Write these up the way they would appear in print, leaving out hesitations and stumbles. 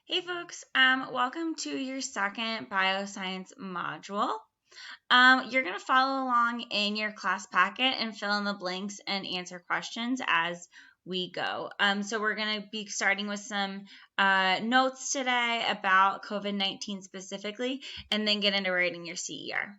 Hey folks, welcome to your second BioScience module. You're going to follow along in your class packet and fill in the blanks and answer questions as we go. So we're going to be starting with some notes today about COVID-19 specifically, and then get into writing your CER.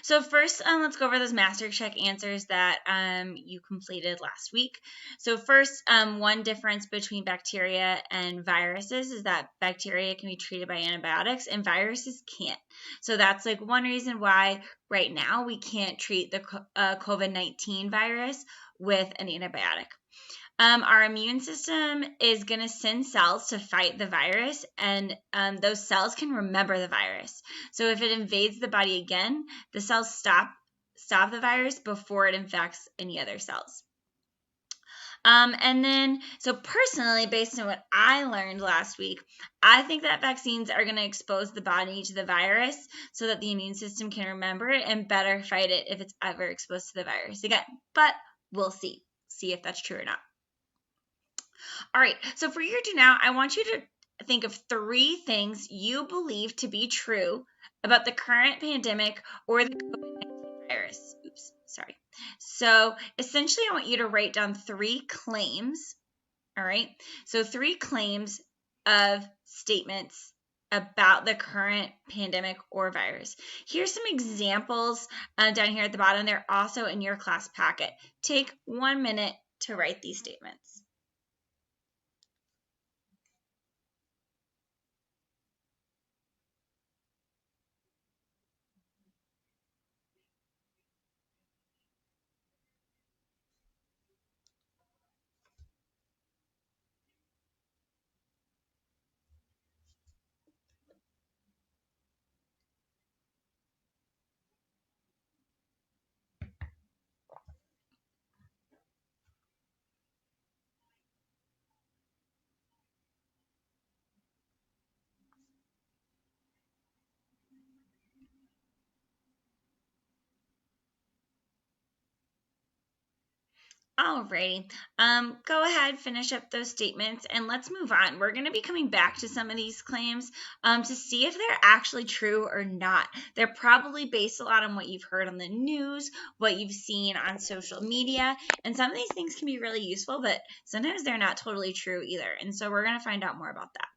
So first, let's go over those master check answers that you completed last week. So first, one difference between bacteria and viruses is that bacteria can be treated by antibiotics and viruses can't. So that's like one reason why right now we can't treat the COVID-19 virus with an antibiotic. Our immune system is going to send cells to fight the virus, and those cells can remember the virus. So if it invades the body again, the cells stop the virus before it infects any other cells. So personally, based on what I learned last week, I think that vaccines are going to expose the body to the virus so that the immune system can remember it and better fight it if it's ever exposed to the virus again. But we'll see if that's true or not. All right, so for your do now, I want you to think of 3 things you believe to be true about the current pandemic or the COVID-19 virus. Oops, sorry. So essentially, I want you to write down 3 claims. All right, so 3 claims of statements about the current pandemic or virus. Here's some examples down here at the bottom. They're also in your class packet. Take 1 minute to write these statements. Alrighty, go ahead, finish up those statements, and let's move on. We're going to be coming back to some of these claims to see if they're actually true or not. They're probably based a lot on what you've heard on the news, what you've seen on social media, and some of these things can be really useful, but sometimes they're not totally true either, and so we're going to find out more about that.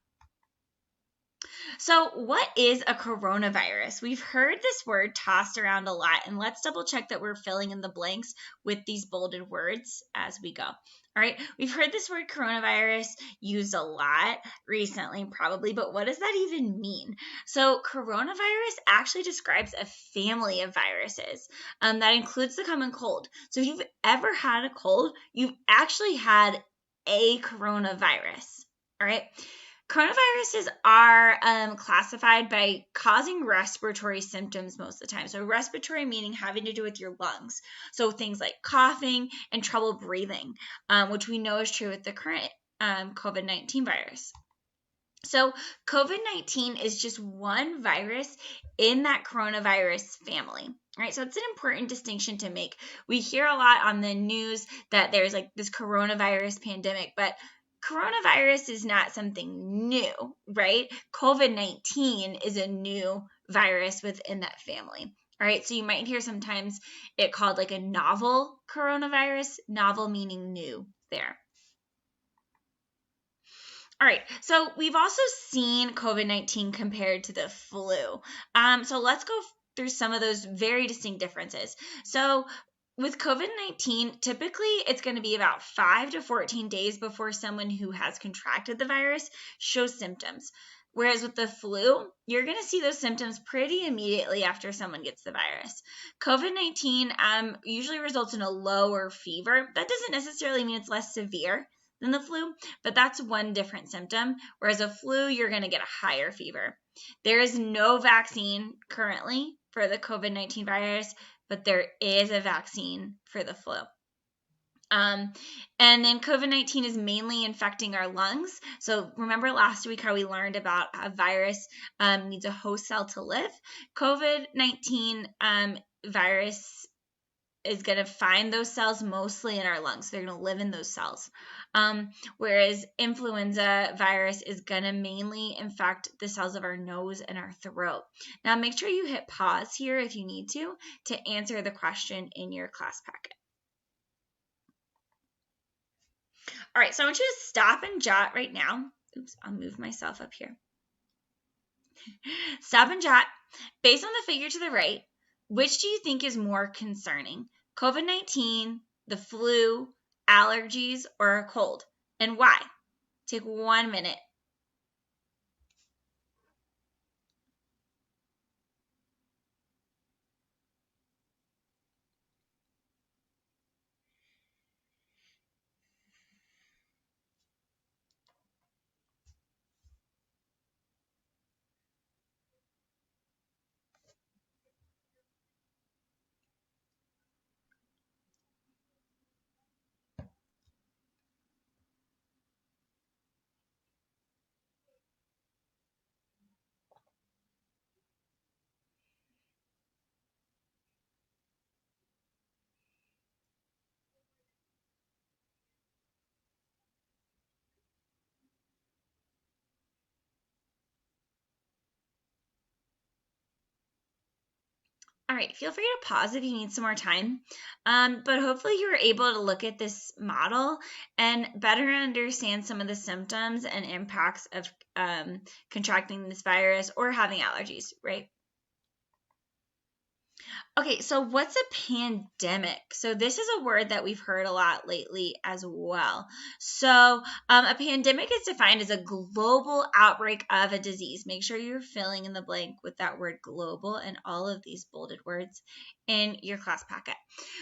So what is a coronavirus? We've heard this word tossed around a lot, and let's double check that we're filling in the blanks with these bolded words as we go. All right, we've heard this word coronavirus used a lot recently, probably, but what does that even mean? So coronavirus actually describes a family of viruses that includes the common cold. So if you've ever had a cold, you've actually had a coronavirus, all right? Coronaviruses are classified by causing respiratory symptoms most of the time. So respiratory meaning having to do with your lungs. So things like coughing and trouble breathing, which we know is true with the current COVID-19 virus. So COVID-19 is just one virus in that coronavirus family. Right, so it's an important distinction to make. We hear a lot on the news that there's like this coronavirus pandemic, but coronavirus is not something new, right? COVID-19 is a new virus within that family. All right, so you might hear sometimes it called like a novel coronavirus, novel meaning new there. All right, so we've also seen COVID-19 compared to the flu. So let's go through some of those very distinct differences. So with COVID-19, typically it's going to be about 5 to 14 days before someone who has contracted the virus shows symptoms. Whereas with the flu, you're going to see those symptoms pretty immediately after someone gets the virus. COVID-19 usually results in a lower fever. That doesn't necessarily mean it's less severe than the flu, but that's one different symptom. Whereas a flu, you're going to get a higher fever. There is no vaccine currently for the COVID-19 virus, but there is a vaccine for the flu. And then COVID-19 is mainly infecting our lungs. So remember last week how we learned about a virus needs a host cell to live? COVID-19 virus is going to find those cells mostly in our lungs. They're going to live in those cells. Whereas influenza virus is going to mainly infect the cells of our nose and our throat. Now, make sure you hit pause here if you need to answer the question in your class packet. All right, so I want you to stop and jot right now. Oops, I'll move myself up here. Stop and jot. Based on the figure to the right, which do you think is more concerning? COVID-19, the flu, allergies, or a cold? And why? Take 1 minute. All right, feel free to pause if you need some more time, but hopefully you were able to look at this model and better understand some of the symptoms and impacts of contracting this virus or having allergies, right? Okay, so what's a pandemic? So this is a word that we've heard a lot lately as well. So a pandemic is defined as a global outbreak of a disease. Make sure you're filling in the blank with that word global and all of these bolded words in your class packet.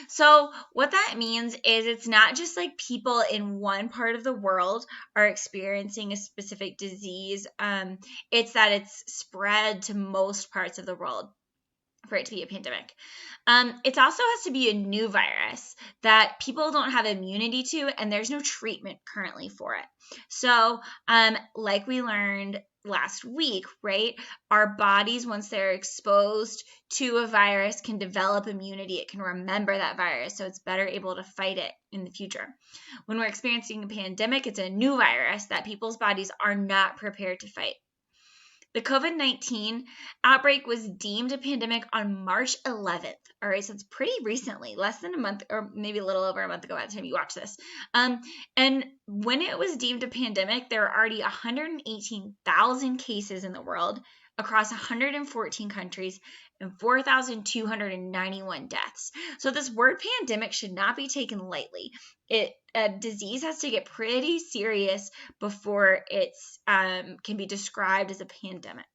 So what that means is it's not just like people in one part of the world are experiencing a specific disease. It's that it's spread to most parts of the world for it to be a pandemic. It also has to be a new virus that people don't have immunity to, and there's no treatment currently for it. So, like we learned last week, right, our bodies, once they're exposed to a virus, can develop immunity. It can remember that virus, so it's better able to fight it in the future. When we're experiencing a pandemic, it's a new virus that people's bodies are not prepared to fight. The COVID-19 outbreak was deemed a pandemic on March 11th. All right, so it's pretty recently, less than a month, or maybe a little over a month ago by the time you watch this. And when it was deemed a pandemic, there are already 118,000 cases in the world across 114 countries and 4,291 deaths. So this word pandemic should not be taken lightly. A disease has to get pretty serious before it's can be described as a pandemic.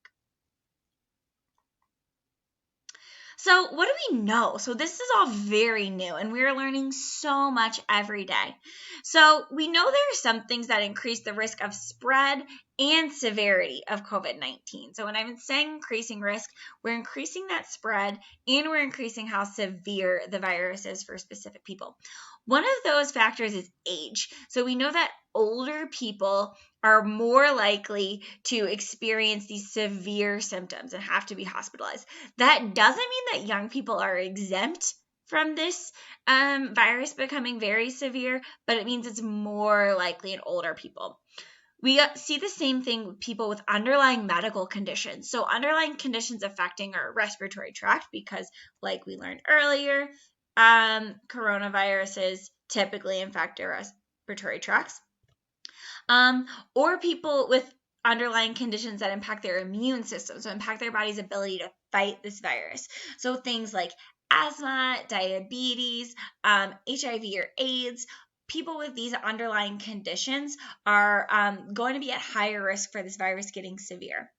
So what do we know? So this is all very new, and we're learning so much every day. So we know there are some things that increase the risk of spread and severity of COVID-19. So when I'm saying increasing risk, we're increasing that spread and we're increasing how severe the virus is for specific people. One of those factors is age. So we know that older people are more likely to experience these severe symptoms and have to be hospitalized. That doesn't mean that young people are exempt from this virus becoming very severe, but it means it's more likely in older people. We see the same thing with people with underlying medical conditions. So underlying conditions affecting our respiratory tract, because like we learned earlier, coronaviruses typically infect our respiratory tracts. Or people with underlying conditions that impact their immune system, so impact their body's ability to fight this virus. So things like asthma, diabetes, HIV or AIDS. People with these underlying conditions are going to be at higher risk for this virus getting severe.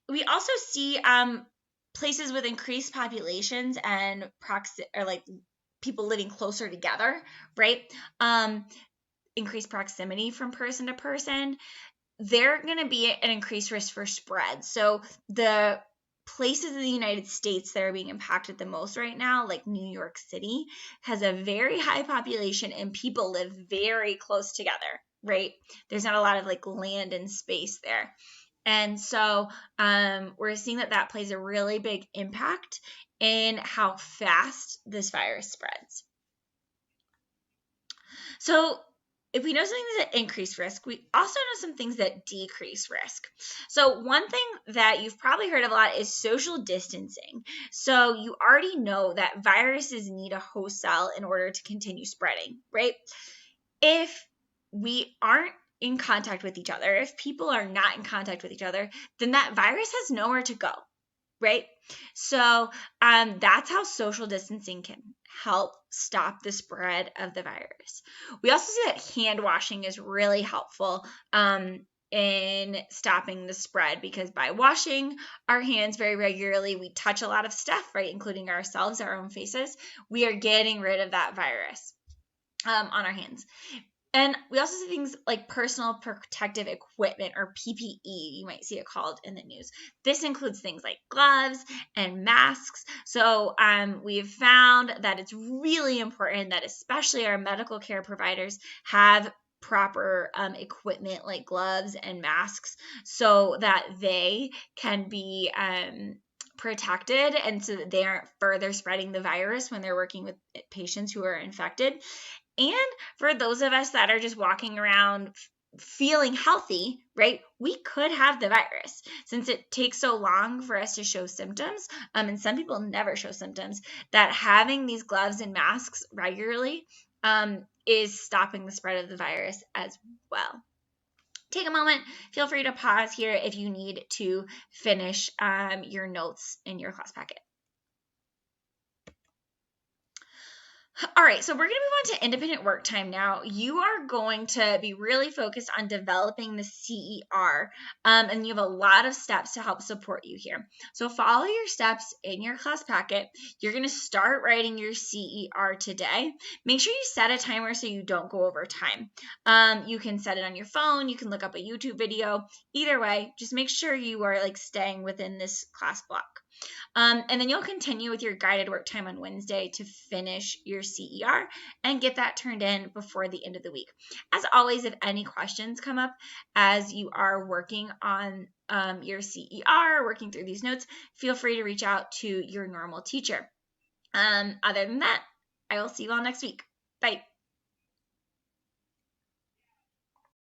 We also see places with increased populations and people living closer together, right? Increased proximity from person to person, they're going to be an increased risk for spread. So the places in the United States that are being impacted the most right now, like New York City, has a very high population and people live very close together, right? There's not a lot of like land and space there. And so we're seeing that plays a really big impact in how fast this virus spreads. So if we know some things that increase risk, we also know some things that decrease risk. So one thing that you've probably heard of a lot is social distancing. So you already know that viruses need a host cell in order to continue spreading, right? If we aren't in contact with each other, if people are not in contact with each other, then that virus has nowhere to go, right? So that's how social distancing can help stop the spread of the virus. We also see that hand washing is really helpful in stopping the spread, because by washing our hands very regularly, we touch a lot of stuff, right, including ourselves, our own faces. We are getting rid of that virus on our hands. And we also see things like personal protective equipment, or PPE, you might see it called in the news. This includes things like gloves and masks. So we've found that it's really important that especially our medical care providers have proper equipment like gloves and masks, so that they can be protected, and so that they aren't further spreading the virus when they're working with patients who are infected. And for those of us that are just walking around feeling healthy, right, we could have the virus, since it takes so long for us to show symptoms. And some people never show symptoms, that having these gloves and masks regularly is stopping the spread of the virus as well. Take a moment, feel free to pause here if you need to finish your notes in your class packet. All right, so we're going to move on to independent work time now. You are going to be really focused on developing the CER, and you have a lot of steps to help support you here. So follow your steps in your class packet. You're going to start writing your CER today. Make sure you set a timer so you don't go over time. You can set it on your phone. You can look up a YouTube video. Either way, just make sure you are staying within this class block. And then you'll continue with your guided work time on Wednesday to finish your CER and get that turned in before the end of the week. As always, if any questions come up as you are working on your CER, working through these notes, feel free to reach out to your normal teacher. Other than that, I will see you all next week. Bye.